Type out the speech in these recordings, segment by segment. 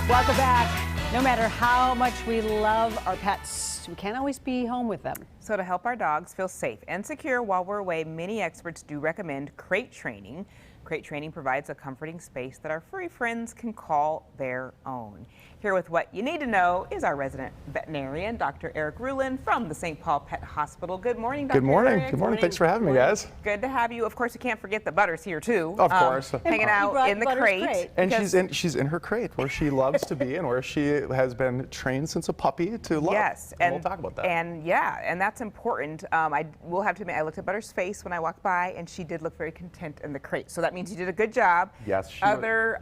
Welcome back. No matter how much we love our pets, we can't always be home with them. So to help our dogs feel safe and secure while we're away, many experts do recommend crate training. Crate training provides a comforting space that our furry friends can call their own. Here with what you need to know is our resident veterinarian, Dr. Eric Rulin from the St. Paul Pet Hospital. Good morning, Dr. Good morning. Eric. Good morning. Thanks for having me, guys. Good to have you. Of course, you can't forget the Butter's here too. Of course. Hanging out in the crate. And she's in her crate where she loves to be and where she has been trained since a puppy to love. Yes, and we'll talk about that. And yeah, and that's important. I will have to admit, I looked at Butter's face when I walked by, and she did look very content in the crate. So that means you did a good job. Yes. Other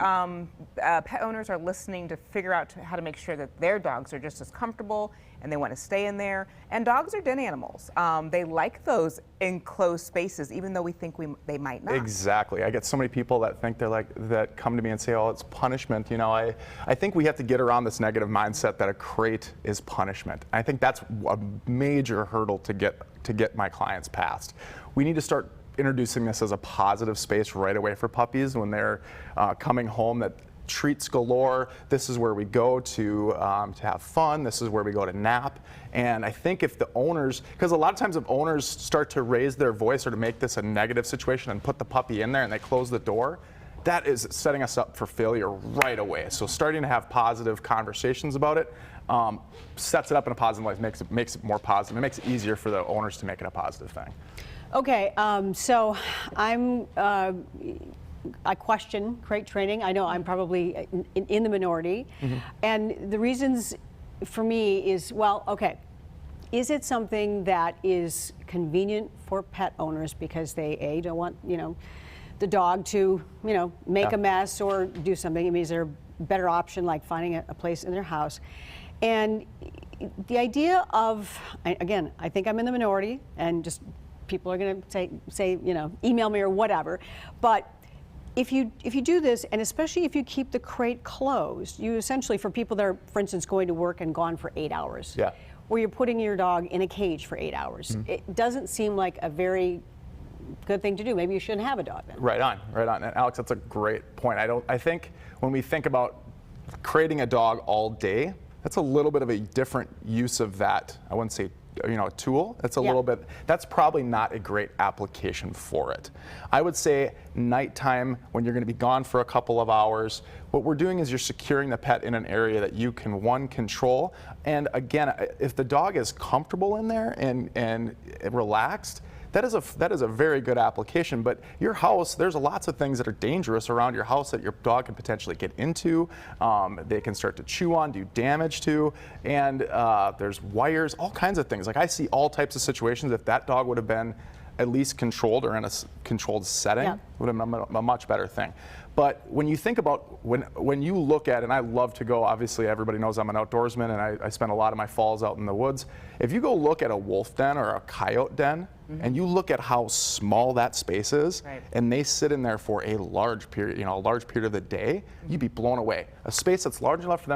pet owners are listening to figure out how to make sure that their dogs are just as comfortable and they want to stay in there. And dogs are den animals. They like those enclosed spaces, even though we think they might not. Exactly. I get so many people that think that come to me and say, oh, it's punishment. You know, I think we have to get around this negative mindset that a crate is punishment. I think that's a major hurdle to get my clients past. We need to start introducing this as a positive space right away for puppies when they're coming home, that treats galore. This is where we go to have fun. This is where we go to nap. And I think if the owners, because a lot of times if owners start to raise their voice or to make this a negative situation and put the puppy in there and they close the door, that is setting us up for failure right away. So starting to have positive conversations about it sets it up in a positive light, makes it more positive. It makes it easier for the owners to make it a positive thing. Okay, so I question crate training. I know I'm probably in the minority. Mm-hmm. And the reasons for me is, well, okay, is it something that is convenient for pet owners because they, don't want, the dog to, make a mess or do something? I mean, is there a better option like finding a place in their house? And the idea of, again, I think I'm in the minority and just people are going to say, email me or whatever. But if you do this, and especially if you keep the crate closed, you essentially, for people that are, for instance, going to work and gone for 8 hours, where you're putting your dog in a cage for 8 hours, mm-hmm. It doesn't seem like a very good thing to do. Maybe you shouldn't have a dog then. Right on. And Alex, that's a great point. I think when we think about crating a dog all day, that's a little bit of a different use of that. I wouldn't say a tool. That's a little bit, that's probably not a great application for it. I would say nighttime, when you're going to be gone for a couple of hours, what we're doing is you're securing the pet in an area that you can, one, control. And again, if the dog is comfortable in there and relaxed, that is a very good application. But your house, there's lots of things that are dangerous around your house that your dog can potentially get into. They can start to chew on, do damage to, and there's wires, all kinds of things. Like I see all types of situations. If that dog would have been at least controlled or in a controlled setting, would have been a much better thing. But when you think about, when you look at, and I love to go, obviously everybody knows I'm an outdoorsman and I spend a lot of my falls out in the woods. If you go look at a wolf den or a coyote den, mm-hmm. and you look at how small that space is, and they sit in there for a large period, of the day, mm-hmm. you'd be blown away. A space that's large enough for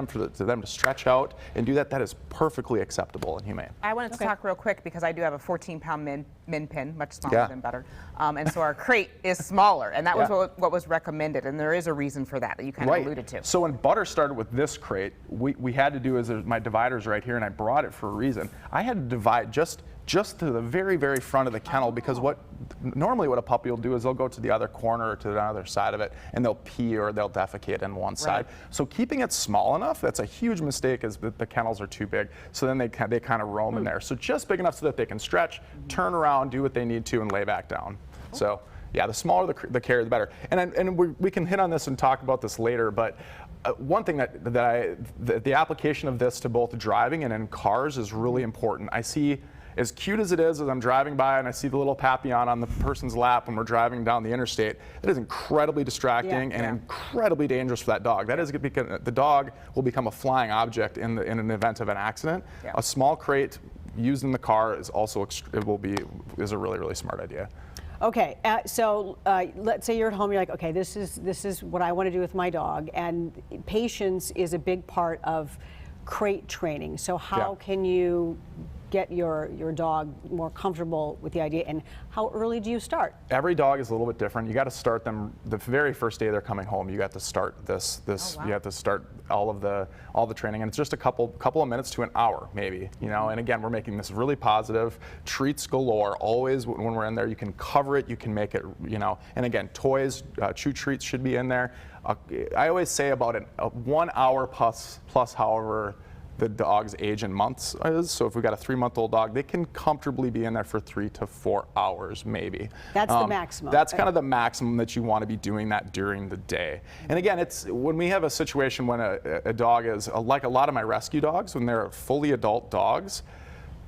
them to stretch out and do that is perfectly acceptable and humane. I wanted to talk real quick because I do have a 14-pound min pin, much smaller than Butter, and so our crate is smaller, and that was what was recommended, and there is a reason for that you kind of alluded to. So when Butter started with this crate, we had to do is my divider's right here, and I brought it for a reason. I had to divide just to the very, very front of the kennel, because normally what a puppy will do is they'll go to the other corner or to the other side of it and they'll pee or they'll defecate on one side. So keeping it small enough, that's a huge mistake, is that the kennels are too big. So then they kind of roam in there. So just big enough so that they can stretch, turn around, do what they need to, and lay back down. So yeah, the smaller the care, the better. And we can hit on this and talk about this later, but one thing the application of this to both driving and in cars is really important. I see, as cute as it is, as I'm driving by and I see the little Papillon on the person's lap when we're driving down the interstate, it is incredibly distracting and incredibly dangerous for that dog. That is because the dog will become a flying object in an event of an accident. A small crate used in the car is also is a really, really smart idea. Okay, so let's say you're at home, you're like, okay, this is what I want to do with my dog, and patience is a big part of crate training. So how can you get your dog more comfortable with the idea, and how early do you start? Every dog is a little bit different. You got to start them the very first day they're coming home. You got to start this. Oh, wow. You have to start all the training, and it's just a couple of minutes to an hour, maybe. You know, and again, we're making this really positive. Treats galore. Always when we're in there, you can cover it. You can make it. You know, and again, toys, chew treats should be in there. I always say about a 1 hour plus, however, the dog's age in months is. So if we've got a 3-month-old dog, they can comfortably be in there for 3 to 4 hours, maybe. That's the maximum. That's kind of the maximum that you want to be doing that during the day. And again, it's when we have a situation when a dog is, like a lot of my rescue dogs, when they're fully adult dogs,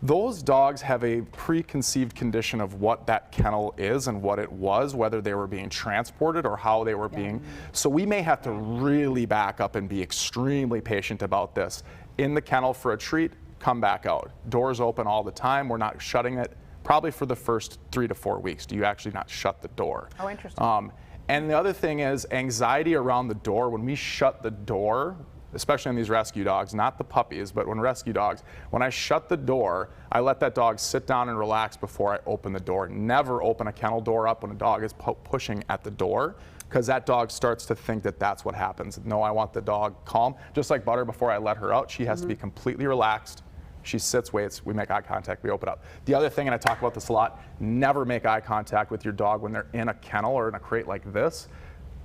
those dogs have a preconceived condition of what that kennel is and what it was, whether they were being transported or how they were being. So we may have to really back up and be extremely patient about this. In the kennel for a treat, come back out. Doors open all the time. We're not shutting it. Probably for the first 3 to 4 weeks, do you actually not shut the door? Oh, interesting. And the other thing is anxiety around the door. When we shut the door, especially on these rescue dogs, not the puppies, but when rescue dogs, when I shut the door, I let that dog sit down and relax before I open the door. Never open a kennel door up when a dog is pushing at the door, because that dog starts to think that that's what happens. No, I want the dog calm. Just like Butter, before I let her out, she has to be completely relaxed. She sits, waits, we make eye contact, we open up. The other thing, and I talk about this a lot, never make eye contact with your dog when they're in a kennel or in a crate like this.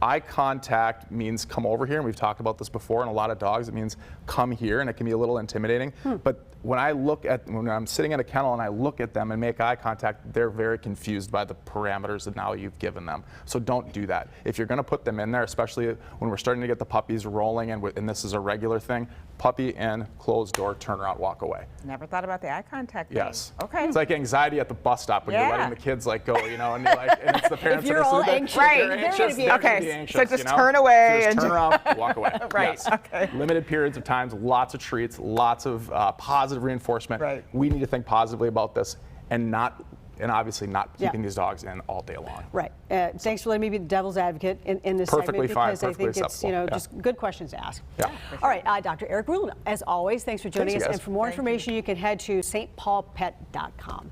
Eye contact means come over here, and we've talked about this before, and a lot of dogs, it means come here, and it can be a little intimidating. But when I'm sitting in a kennel and I look at them and make eye contact, they're very confused by the parameters that now you've given them. So don't do that. If you're gonna put them in there, especially when we're starting to get the puppies rolling, and this is a regular thing, puppy in, close door, turn around, walk away. Never thought about the eye contact thing. Yes. Okay. It's like anxiety at the bus stop when you're letting the kids like go, you know, and you're like, and it's the parents If you're that are all sitting there, anxious, Right. they're They're anxious, gonna be they're gonna okay. be So anxious, just you know? turn away So and just turn around, walk away. Right, Yes. okay. Limited periods of times, lots of treats, lots of positive reinforcement. Right. We need to think positively about this and obviously not keeping Yeah. these dogs in all day long. Right. Thanks for letting me be the devil's advocate in this Perfectly segment, fine, because I perfectly think it's, you know, acceptable. just good questions to ask. Yeah. All right, Dr. Eric Rulin, as always, thanks for joining Thanks, us. you guys. And for more Thank you. information, you can head to stpaulpet.com.